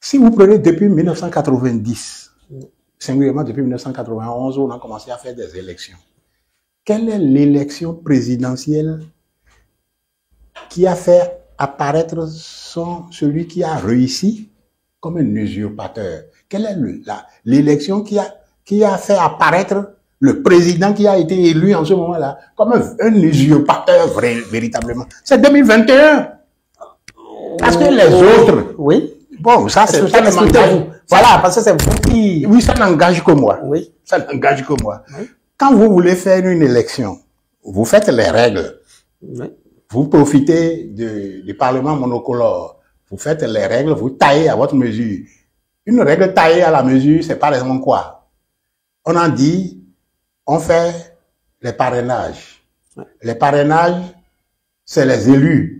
Si vous prenez depuis 1990, singulièrement depuis 1991, où on a commencé à faire des élections, quelle est l'élection présidentielle qui a fait apparaître celui qui a réussi comme un usurpateur? Quelle est l'élection qui a fait apparaître le président qui a été élu en ce moment-là comme un usurpateur véritablement? C'est 2021. Parce que les autres... Oui. Bon, ça, c'est ça. Voilà, parce que c'est vous qui... Oui, ça n'engage que moi. Oui. Ça n'engage que moi. Oui. Quand vous voulez faire une élection, vous faites les règles. Oui. Vous profitez du Parlement monocolore. Vous faites les règles, vous taillez à votre mesure. Une règle taillée à la mesure, c'est par exemple quoi? On en dit, on fait les parrainages. Oui. Les parrainages, c'est les élus.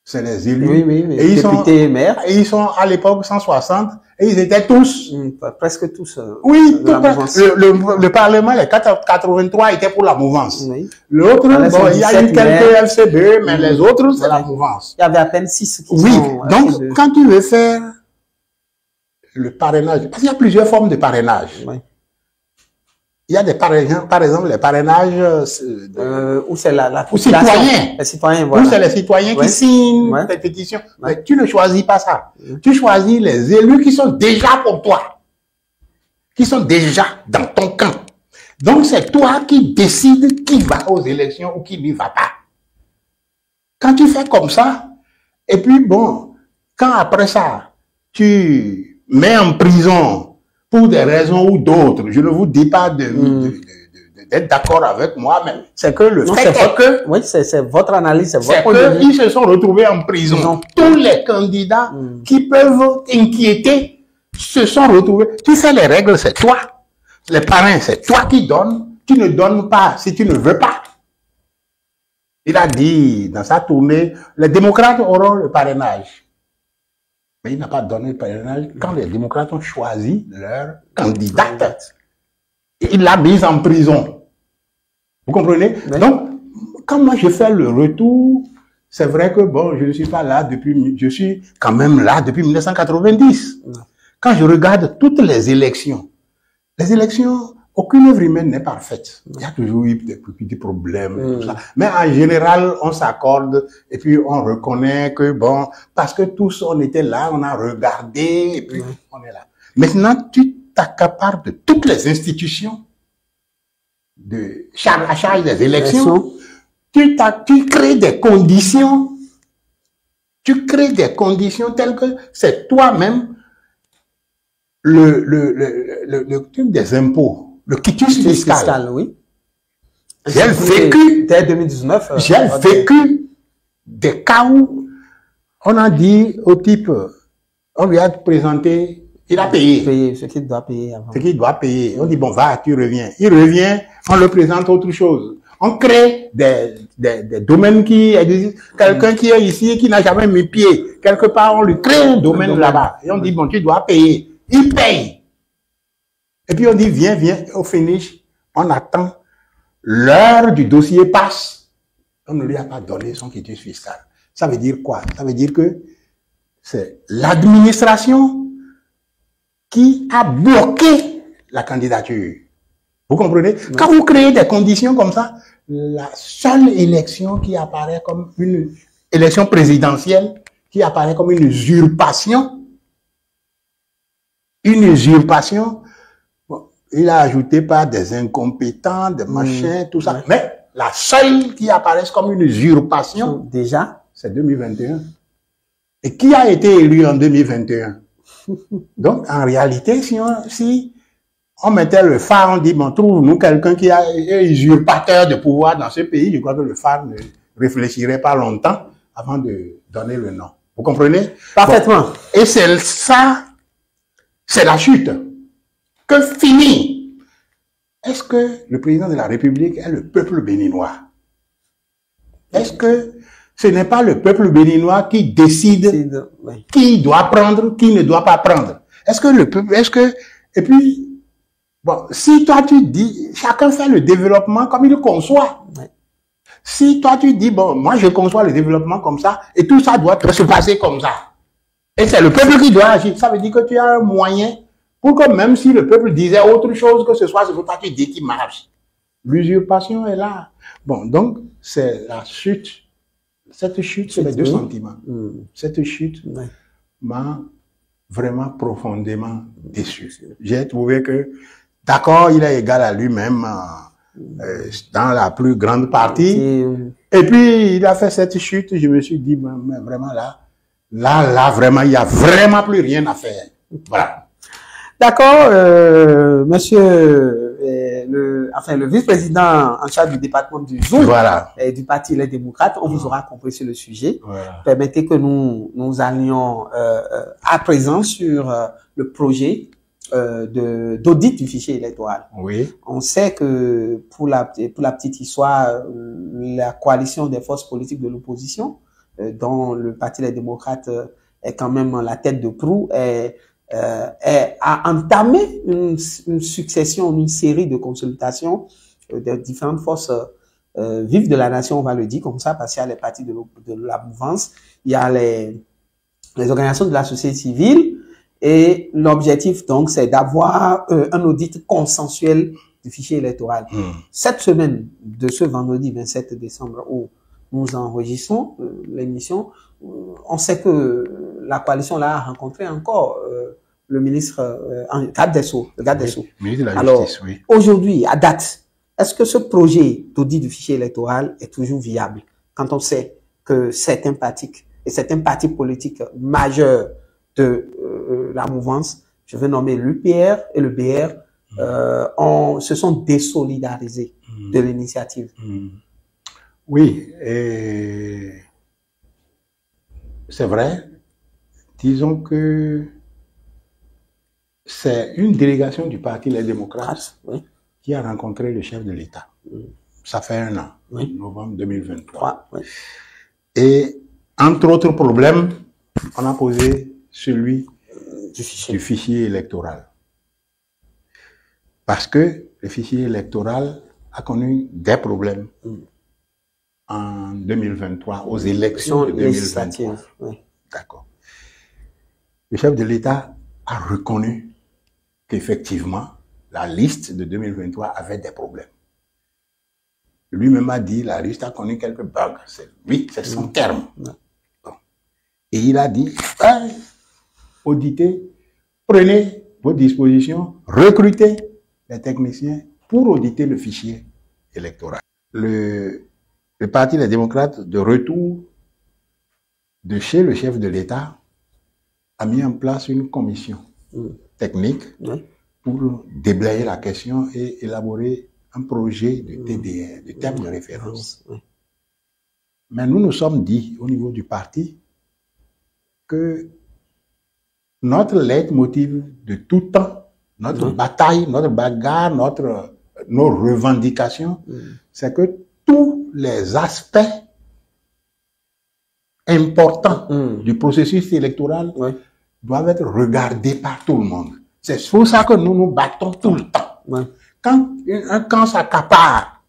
C'est les élus. Oui, oui, oui. Et Députés, maires. Et ils sont à l'époque 160 et ils étaient tous. Presque tous. Oui, le Parlement, les 83 étaient pour la mouvance. Oui. L'autre, bon, il y a eu quelques LCD, mais les autres, c'est la mouvance. Il y avait à peine 6 qui oui, sont... donc quand tu veux faire le parrainage, parce qu'il y a plusieurs formes de parrainage. Oui. Il y a des parrainages, par exemple, les parrainages où c'est la citoyens. Les citoyens, voilà. Où c'est les citoyens qui signent des pétitions. Mais tu ne choisis pas ça. Tu choisis les élus qui sont déjà pour toi. Qui sont déjà dans ton camp. Donc, c'est toi qui décides qui va aux élections ou qui n'y va pas. Quand tu fais comme ça, et puis bon, quand après ça, tu mets en prison pour des raisons ou d'autres, je ne vous dis pas d'être d'accord avec moi, mais c'est que le fait est que... Oui, c'est votre analyse, c'est votre point de vue. Ils se sont retrouvés en prison. Tous les candidats qui peuvent inquiéter se sont retrouvés. Tu fais les règles, c'est toi. Les parrains, c'est toi qui donnes. Tu ne donnes pas si tu ne veux pas. Il a dit dans sa tournée, les démocrates auront le parrainage. Mais il n'a pas donné le parrainage quand les démocrates ont choisi leur candidate. Il l'a mise en prison. Vous comprenez? Oui. Donc, quand moi je fais le retour, c'est vrai que bon, je ne suis pas là depuis, je suis quand même là depuis 1990. Oui. Quand je regarde toutes les élections, aucune œuvre humaine n'est parfaite. Il y a toujours eu des problèmes, tout ça. Mais en général, on s'accorde et puis on reconnaît que bon, parce que tous on était là, on a regardé et puis on est là. Maintenant, tu t'accapares de toutes les institutions à charge des élections. Tu crées des conditions. Tu crées des conditions telles que c'est toi-même le truc des impôts. Le quitus fiscal, oui. J'ai vécu, dès 2019, j'ai vécu des cas où on a dit au type, on lui a présenté, il a payé. Ce qu'il doit payer avant. Ce qu'il doit payer. On dit, bon, va, tu reviens. Il revient, on le présente autre chose. On crée des domaines qui existent. Quelqu'un qui est ici, qui n'a jamais mis pied, quelque part, on lui crée un domaine là-bas. Et on dit, bon, tu dois payer. Il paye. Et puis on dit, viens, au finish, on attend, l'heure du dossier passe, on ne lui a pas donné son quitus fiscal. Ça veut dire quoi? Ça veut dire que c'est l'administration qui a bloqué la candidature. Vous comprenez? Oui. Quand vous créez des conditions comme ça, la seule élection qui apparaît comme une élection présidentielle, qui apparaît comme une usurpation, bon, il a ajouté par des incompétents, des machins, tout ça. Mais la seule qui apparaît comme une usurpation, déjà, c'est 2021. Et qui a été élu en 2021? Donc, en réalité, si on mettait le phare, on dit, bon, trouve-nous quelqu'un qui est usurpateur de pouvoir dans ce pays, je crois que le phare ne réfléchirait pas longtemps avant de donner le nom. Vous comprenez? Parfaitement. Bon. Et c'est ça, c'est la chute. Que finit? Est-ce que le président de la République est le peuple béninois? Est-ce que ce n'est pas le peuple béninois qui décide qui doit prendre, qui ne doit pas prendre? Est-ce que le peuple, et puis, bon, si toi tu dis, chacun fait le développement comme il le conçoit. Oui. Si toi tu dis, bon, moi je conçois le développement comme ça, et tout ça doit se passer comme ça. Et c'est le peuple qui doit agir. Ça veut dire que tu as un moyen pour que même si le peuple disait autre chose que ce soit, ce ne faut pas que tu dis qu'il marche. L'usurpation est là. Bon, donc, c'est la chute. Cette chute, c'est les deux sentiments. Cette chute m'a vraiment profondément déçu. J'ai trouvé que, d'accord, il est égal à lui-même dans la plus grande partie. Et puis, il a fait cette chute. Je me suis dit, mais vraiment là, vraiment, il n'y a vraiment plus rien à faire. Voilà. D'accord, monsieur le vice-président en charge du département du Zoom, voilà, et du Parti Les Démocrates, on vous aura compris sur le sujet. Voilà. Permettez que nous allions à présent sur le projet d'audit du fichier électoral. Oui. On sait que pour la petite histoire, la coalition des forces politiques de l'opposition, dont le Parti Les Démocrates est quand même la tête de proue, a entamé une succession, une série de consultations de différentes forces vives de la nation, on va le dire comme ça, parce qu'il y a les partis de la mouvance, il y a les organisations de la société civile, et l'objectif donc c'est d'avoir un audit consensuel du fichier électoral. Cette semaine de ce vendredi 27 décembre où nous enregistrons l'émission, on sait que la coalition là a rencontré encore le ministre garde des Sceaux, le garde des Sceaux. Ministre de la Alors, Justice, oui. Aujourd'hui, à date, est-ce que ce projet d'audit du fichier électoral est toujours viable quand on sait que certains partis politiques majeurs de la mouvance, je vais nommer l'UPR et le BR, se sont désolidarisés de l'initiative? Oui, et c'est vrai. Disons que c'est une délégation du Parti Les Démocrates qui a rencontré le chef de l'État. Ça fait un an, novembre 2023. Et entre autres problèmes, on a posé celui du fichier électoral. Parce que le fichier électoral a connu des problèmes en 2023, aux élections de 2023. D'accord. Le chef de l'État a reconnu qu'effectivement, la liste de 2023 avait des problèmes. Lui-même a dit, la liste a connu quelques bugs. C'est son terme. Bon. Et il a dit, auditez, prenez vos dispositions, recrutez les techniciens pour auditer le fichier électoral. Le Parti des démocrates, de retour de chez le chef de l'État, a mis en place une commission technique pour déblayer la question et élaborer un projet de TDR, de terme de référence. Mais nous nous sommes dit, au niveau du parti, que notre leitmotiv de tout temps, notre bataille, notre bagarre, nos revendications, c'est que tous les aspects importants du processus électoral doivent être regardés par tout le monde. C'est pour ça que nous nous battons tout le temps. Quand un camp s'accapare,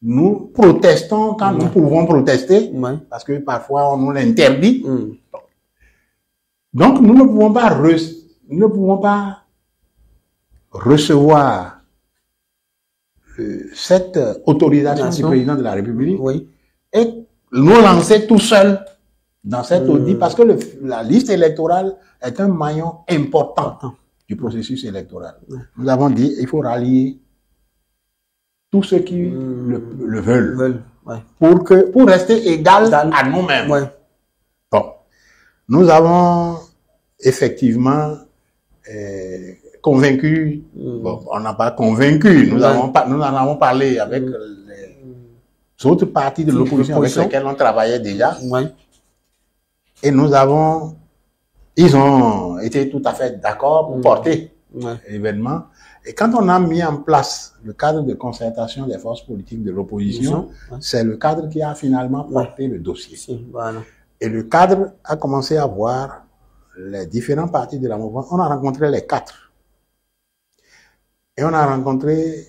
nous protestons quand nous pouvons protester, parce que parfois on nous l'interdit. Donc nous ne pouvons pas recevoir cette autorisation du président de la République et nous lancer tout seul dans cet audit, parce que la liste électorale est un maillon important du processus électoral. Nous avons dit il faut rallier tous ceux qui le veulent pour rester égal à nous-mêmes. Bon, nous avons effectivement convaincu, bon, on n'a pas convaincu, nous en avons parlé avec les autres partis de l'opposition avec lesquels on travaillait déjà. Et ils ont été tout à fait d'accord pour porter l'événement. Et quand on a mis en place le cadre de concertation des forces politiques de l'opposition, c'est le cadre qui a finalement porté le dossier. Et le cadre a commencé à voir les différents partis de la mouvement. On a rencontré les 4. Et on a rencontré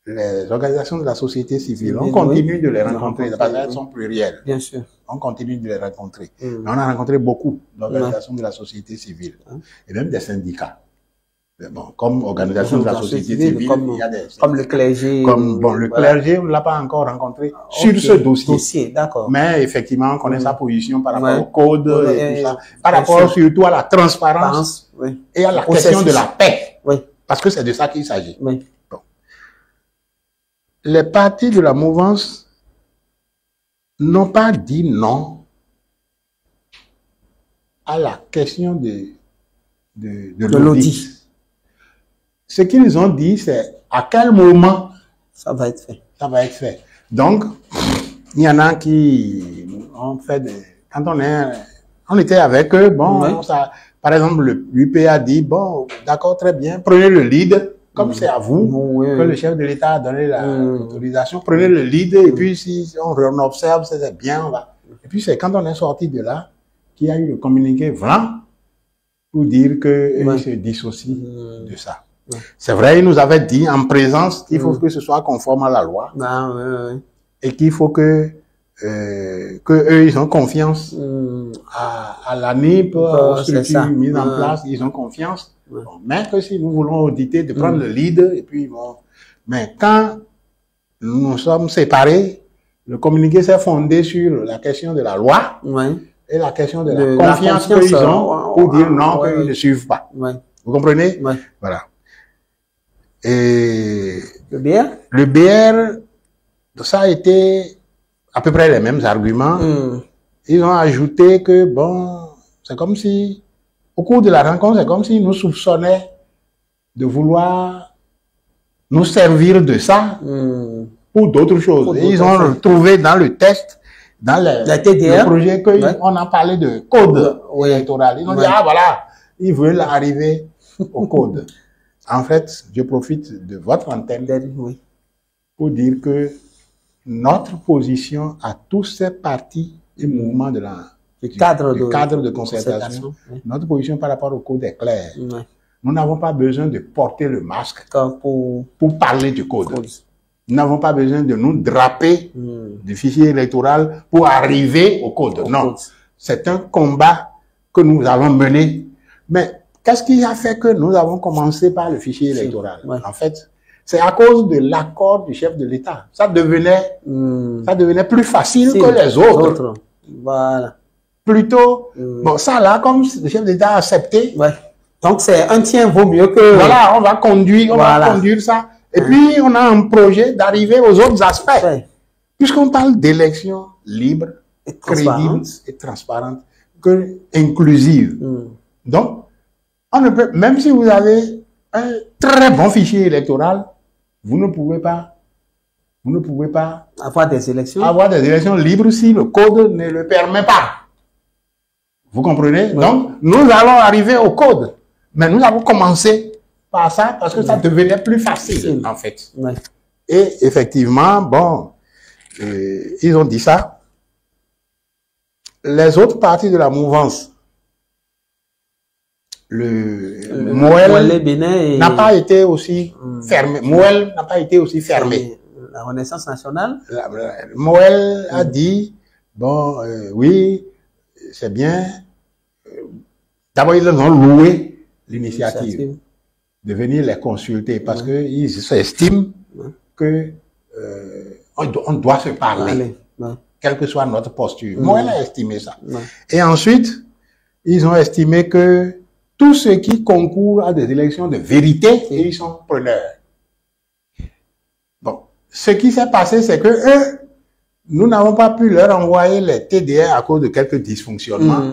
les organisations de la société civile, on continue de les rencontrer, parce qu'elles sont plurielles. Bien sûr. On continue de les rencontrer. Mais on a rencontré beaucoup d'organisations de la société civile, et même des syndicats. Bon, comme organisation de la société civile, il y a des... Comme le clergé. Bon, le clergé, on ne l'a pas encore rencontré sur ce dossier. D'accord. Mais effectivement, on connaît sa position par rapport au code et tout ça. Par rapport surtout à la transparence et à la question de la paix. Parce que c'est de ça qu'il s'agit. Bon. Les partis de la mouvance n'ont pas dit non à la question de l'audit. Ce qu'ils ont dit, c'est à quel moment ça va être fait. Ça va être fait. Donc, il y en a qui ont fait des... Quand on était avec eux, bon, ça, par exemple, l'UP a dit, bon, d'accord, très bien, prenez le lead, comme c'est à vous, que le chef de l'État a donné l'autorisation, prenez le lead, et puis si on observe, c'est bien, on va. Et puis c'est quand on est sorti de là, qu'il y a eu le communiqué blanc pour dire qu'ils se dissocient de ça. C'est vrai, il nous avait dit en présence qu'il faut que ce soit conforme à la loi et qu'il faut que eux ils ont confiance à la NIP, aux structures mises en place, ils ont confiance. Bon, mais que si nous voulons auditer, de prendre le lead et puis bon. Mais quand nous sommes séparés, le communiqué s'est fondé sur la question de la loi et la question de la confiance qu'ils ont pour dire non, qu'ils ne suivent pas. Vous comprenez? Voilà. Et le BR? Le BR, ça a été à peu près les mêmes arguments. Ils ont ajouté que, bon, c'est comme si, au cours de la rencontre, c'est comme s'ils nous soupçonnaient de vouloir nous servir de ça pour d'autres choses. Et ils ont trouvé dans le test, dans le projet, qu'on a parlé de code électoral. Ils ont dit, ah voilà, ils veulent arriver au code. En fait, je profite de votre antenne pour dire que notre position à tous ces partis et mouvements du cadre de concertation, notre position par rapport au code est claire. Nous n'avons pas besoin de porter le masque pour parler du code. Nous n'avons pas besoin de nous draper du fichier électoral pour arriver au code. Non, c'est un combat que nous allons mener. Mais qu'est-ce qui a fait que nous avons commencé par le fichier électoral? En fait, c'est à cause de l'accord du chef de l'État. Ça devenait plus facile que les autres. Voilà. Plutôt, bon, ça là, comme le chef d'État a accepté. Donc c'est un tien vaut mieux que... Voilà, on va conduire ça. Et puis, on a un projet d'arriver aux autres aspects. Puisqu'on parle d'élections libres, crédibles et transparentes, inclusives. Donc, on ne peut, même si vous avez un très bon fichier électoral, vous ne pouvez pas avoir des élections libres si le code ne le permet pas. Vous comprenez? Donc, nous allons arriver au code. Mais nous avons commencé par ça parce que ça devenait plus facile, en fait. Et effectivement, bon, ils ont dit ça. Les autres parties de la mouvance, le Moël n'a pas été aussi fermé. Moël n'a pas été aussi fermé. La Renaissance nationale? Moël a dit, bon, oui, c'est bien. D'abord, ils ont loué l'initiative de venir les consulter parce qu'ils s'estiment que on doit se parler, quelle que soit notre posture. Moël a estimé ça. Et ensuite, ils ont estimé que tous ceux qui concourent à des élections de vérité, ils sont preneurs. Bon, ce qui s'est passé, c'est que eux, nous n'avons pas pu leur envoyer les TDR à cause de quelques dysfonctionnements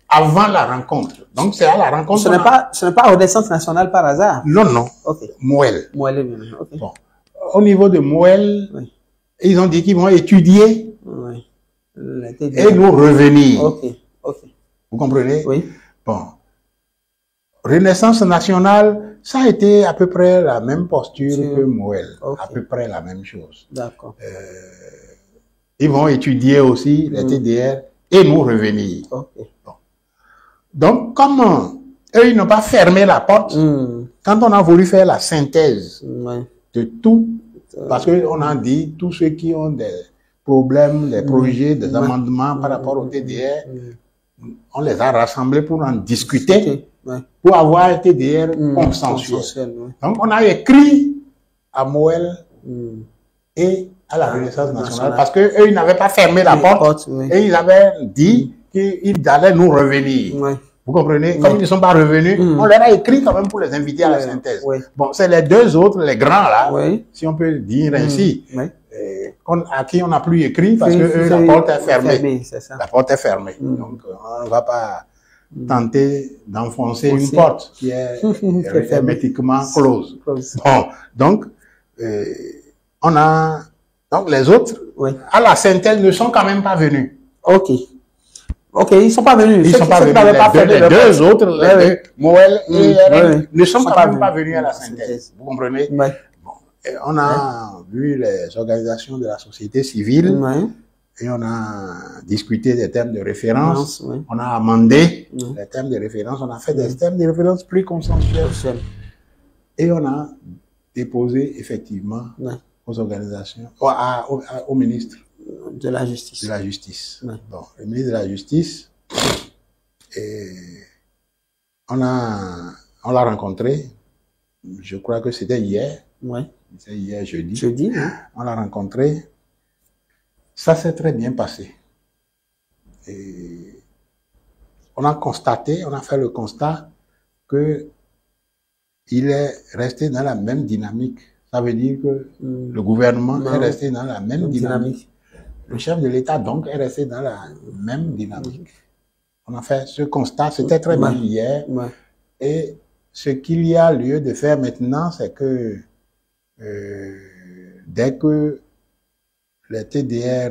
avant la rencontre. Donc, c'est à la rencontre. Ce n'est pas Renaissance nationale par hasard? Non, non. Moël. Bon. Au niveau de Moël, ils ont dit qu'ils vont étudier et nous revenir. Vous comprenez? Oui. Bon. Renaissance nationale, ça a été à peu près la même posture que Moël. À peu près la même chose. D'accord. Ils vont étudier aussi les TDR et nous revenir. Bon. Donc, comme eux, ils n'ont pas fermé la porte, quand on a voulu faire la synthèse de toutes Parce qu'on a dit, tous ceux qui ont des problèmes, des projets, des amendements par rapport au TDR, on les a rassemblés pour en discuter, pour avoir un TDR consensuel. Donc, on a écrit à Moël et à la Renaissance nationale parce qu'eux, ils n'avaient pas fermé la porte et ils avaient dit qu'ils allaient nous revenir. Vous comprenez? Comme ils ne sont pas revenus, on leur a écrit quand même pour les inviter à la synthèse. Bon, c'est les deux autres, les grands là, si on peut dire ainsi, à qui on n'a plus écrit parce que la porte est fermée. La porte est fermée. Donc, on ne va pas tenter d'enfoncer une porte qui est hermétiquement close. Bon, donc, donc les autres, à la synthèse, ne sont quand même pas venus. Ok, ils sont pas venus. Ils sont pas venus. Les deux autres, les deux, Moël et RN, ne sont quand même pas venus à la synthèse. Vous comprenez? Bon, on a vu les organisations de la société civile et on a discuté des thèmes de référence. On a amendé les thèmes de référence. On a fait des thèmes de référence plus consensuels. Et on a déposé effectivement aux organisations, au ministre de la Justice. Bon, le ministre de la Justice, on l'a rencontré, je crois que c'était hier. C'était hier, jeudi. On l'a rencontré. Ça s'est très bien passé. Et on a fait le constat que il est resté dans la même dynamique. Ça veut dire que le gouvernement est resté dans la même dynamique. Le chef de l'État, donc, est resté dans la même dynamique. On a fait ce constat, c'était très bien hier. Et ce qu'il y a lieu de faire maintenant, c'est que dès que le TDR,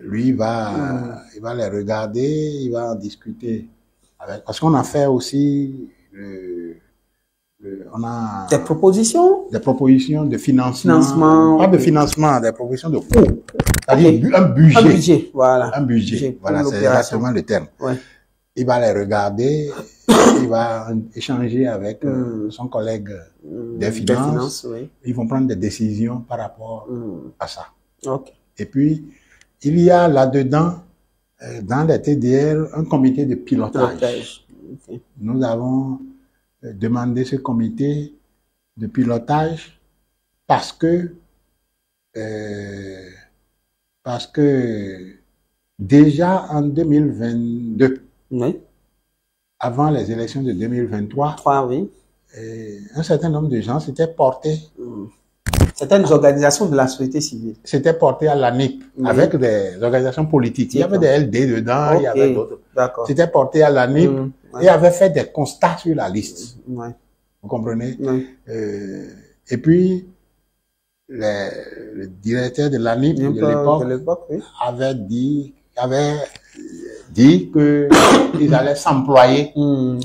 lui, il va les regarder, il va en discuter avec. Parce qu'on a fait aussi on a des propositions de financement, pas de financement, des propositions de coûts, c'est-à-dire un budget, voilà, c'est exactement le terme. Il va les regarder, il va échanger avec son collègue des finances, ils vont prendre des décisions par rapport à ça. Et puis il y a là-dedans, dans les TDR, un comité de pilotage. Nous avons demandé ce comité de pilotage parce que déjà en 2022, avant les élections de 2023, un certain nombre de gens s'étaient portés. Certaines organisations de la société civile s'étaient portés à l'ANIP avec des organisations politiques. Il y avait des LD dedans, il y avait d'autres. S'étaient portés à l'ANIP et avaient fait des constats sur la liste. Vous comprenez? Et puis, le directeur de l'ANIP de l'époque avait dit qu'ils allaient s'employer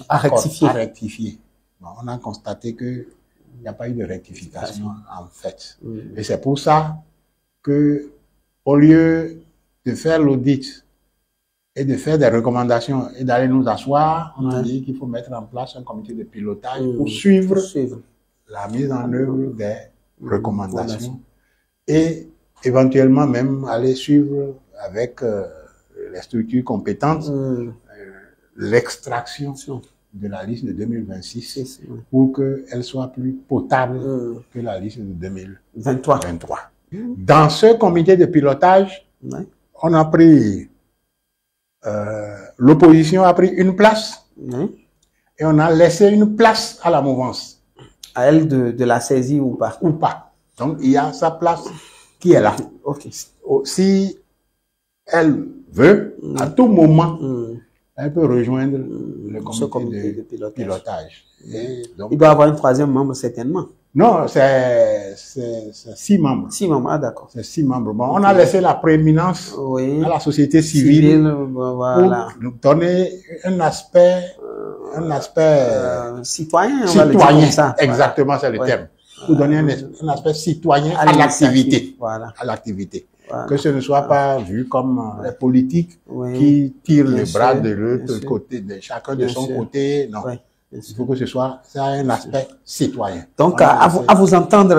à rectifier. Bon, on a constaté que il n'y a pas eu de rectification en fait. Et c'est pour ça que, au lieu de faire l'audit et de faire des recommandations et d'aller nous asseoir, on a dit qu'il faut mettre en place un comité de pilotage pour suivre la mise en œuvre des recommandations et éventuellement même aller suivre avec les structures compétentes l'extraction de la liste de 2026 pour qu'elle soit plus potable que la liste de 2023. Dans ce comité de pilotage, on a pris, l'opposition a pris une place et on a laissé une place à la mouvance. À elle de la saisir ou pas? Donc, il y a sa place qui est là. Si elle veut, à tout moment, elle peut rejoindre le comité de pilotage. Et donc, il doit avoir un troisième membre, certainement. Non, c'est 6 membres. 6 membres, d'accord. C'est 6 membres. Bon, on a laissé la prééminence à la société civile pour nous donner un aspect citoyen, on va le dire comme ça. Exactement, c'est le terme. Pour donner un aspect citoyen à l'activité. À l'activité. Que ce ne soit pas vu comme les politiques qui tirent le bras de l'autre côté, de chacun de son côté. Non. Il faut que ça a un aspect citoyen. Donc, à vous entendre,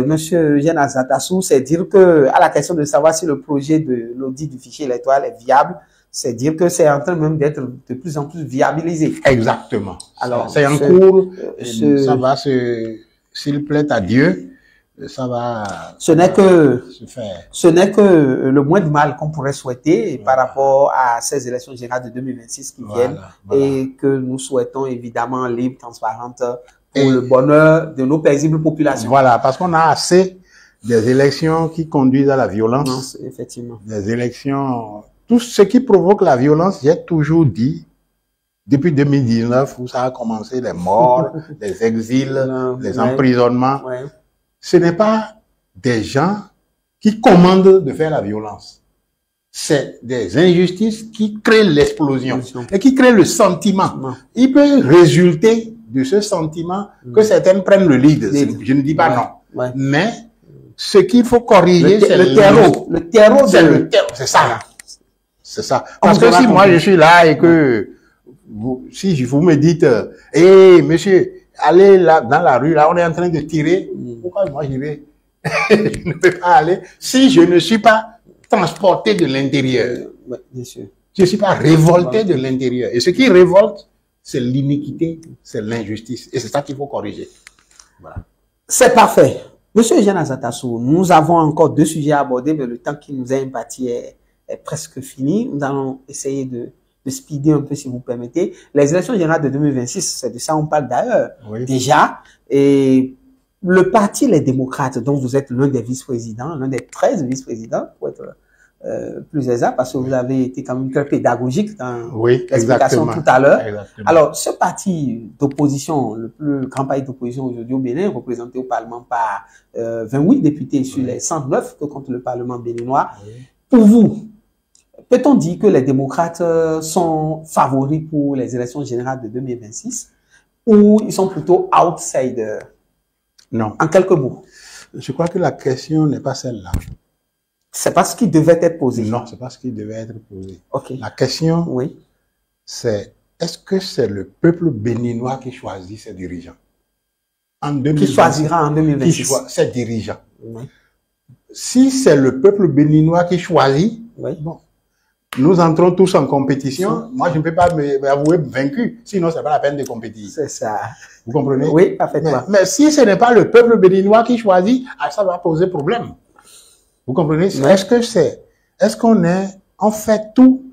Monsieur Eugène Azatassou, c'est dire que, à la question de savoir si le projet de l'audit du fichier électoral est viable, c'est dire que c'est en train même d'être de plus en plus viabilisé. Exactement. Alors, c'est en cours, ça va s'il plaît à Dieu, ça va ce n'est que se faire. Ce n'est que le moins de mal qu'on pourrait souhaiter par rapport à ces élections générales de 2026 qui viennent et que nous souhaitons évidemment libres, transparentes pour le bonheur de nos paisibles populations. Voilà, parce qu'on a assez des élections qui conduisent à la violence. Non, effectivement. Des élections, tout ce qui provoque la violence, j'ai toujours dit, depuis 2019 où ça a commencé, les morts, les exils, les emprisonnements. Ce n'est pas des gens qui commandent de faire la violence. C'est des injustices qui créent l'explosion et qui créent le sentiment. Il peut résulter de ce sentiment que certaines prennent le lead. Je ne dis pas non. Mais ce qu'il faut corriger, c'est le terreau. Le terreau, c'est ça. C'est ça. Parce que si moi je suis là et que si vous me dites, hé, monsieur, allez là, dans la rue, là, on est en train de tirer. Pourquoi moi j'irai? Je ne peux pas aller si je ne suis pas transporté de l'intérieur. Bien sûr. Je ne suis pas révolté de l'intérieur. Et ce qui révolte, c'est l'iniquité, c'est l'injustice. Et c'est ça qu'il faut corriger. Voilà. C'est parfait. Monsieur Eugène Azatassou, nous avons encore 2 sujets à aborder, mais le temps qui nous est imparti est presque fini. Nous allons essayer de speeder un peu, si vous permettez. Les élections générales de 2026, c'est de ça on parle d'ailleurs. Déjà, et le parti Les Démocrates, dont vous êtes l'un des vice-présidents, l'un des 13 vice-présidents, pour être plus exact, parce que vous avez été quand même très pédagogique dans l'explication tout à l'heure. Alors, ce parti d'opposition, le plus grand parti d'opposition aujourd'hui au Bénin, représenté au Parlement par 28 députés sur les 109 que compte le Parlement béninois, pour vous, peut-on dire que les démocrates sont favoris pour les élections générales de 2026 ou ils sont plutôt outsiders? Non. En quelques mots. Je crois que la question n'est pas celle-là. C'est pas ce qui devait être posé. Non, c'est pas ce qui devait être posé. Okay. La question, c'est est-ce que c'est le peuple béninois qui choisit ses dirigeants? En 2026, qui choisira en 2026 ses dirigeants. Si c'est le peuple béninois qui choisit, bon, nous entrons tous en compétition. Moi, je ne peux pas m'avouer vaincu. Sinon, c'est pas la peine de compétir. C'est ça. Vous comprenez? Oui, parfaitement. Mais si ce n'est pas le peuple béninois qui choisit, ça va poser problème. Vous comprenez? Est-ce qu'on fait tout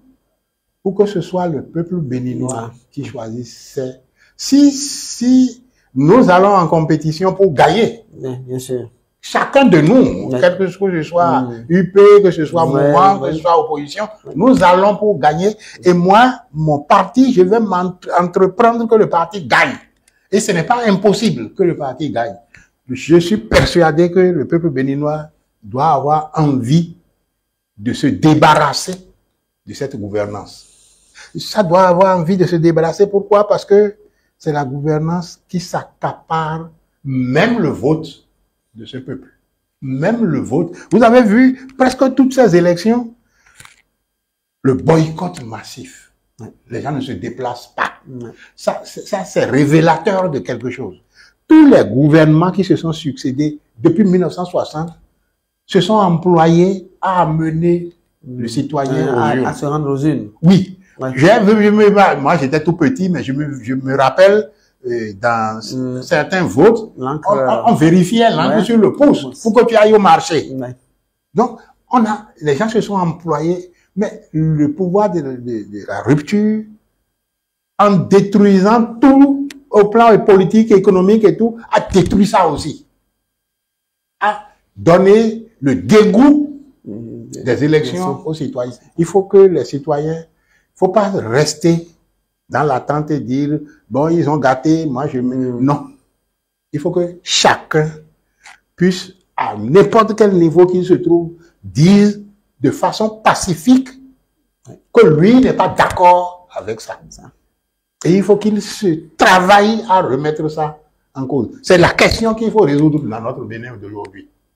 pour que ce soit le peuple béninois qui choisisse? Si nous allons en compétition pour gagner. Bien sûr. Chacun de nous, que ce soit UP, que ce soit mouvement, que ce soit opposition, nous allons pour gagner. Et moi, mon parti, je vais m'entreprendre que le parti gagne. Et ce n'est pas impossible que le parti gagne. Je suis persuadé que le peuple béninois doit avoir envie de se débarrasser de cette gouvernance. Ça doit avoir envie de se débarrasser. Pourquoi? Parce que c'est la gouvernance qui s'accapare même le vote de ce peuple. Même le vote. Vous avez vu presque toutes ces élections, le boycott massif. Les gens ne se déplacent pas. Ça c'est révélateur de quelque chose. Tous les gouvernements qui se sont succédés depuis 1960 se sont employés à amener le citoyen à se rendre aux urnes. Oui. Moi, j'étais tout petit, mais je me rappelle dans certains votes, on vérifiait l'encre sur le pouce pour que tu ailles au marché. Donc, les gens se sont employés, mais le pouvoir de la rupture, en détruisant tout au plan politique, économique et tout, a détruit ça aussi. A donné le dégoût des élections aux citoyens. Il faut que les citoyens, faut pas rester dans l'attente et dire, bon, ils ont gâté, moi je... Non. Il faut que chacun puisse, à n'importe quel niveau qu'il se trouve, dire de façon pacifique que lui n'est pas d'accord avec ça. Et il faut qu'il se travaille à remettre ça en cause. C'est la question qu'il faut résoudre dans notre Bénin d'aujourd'hui.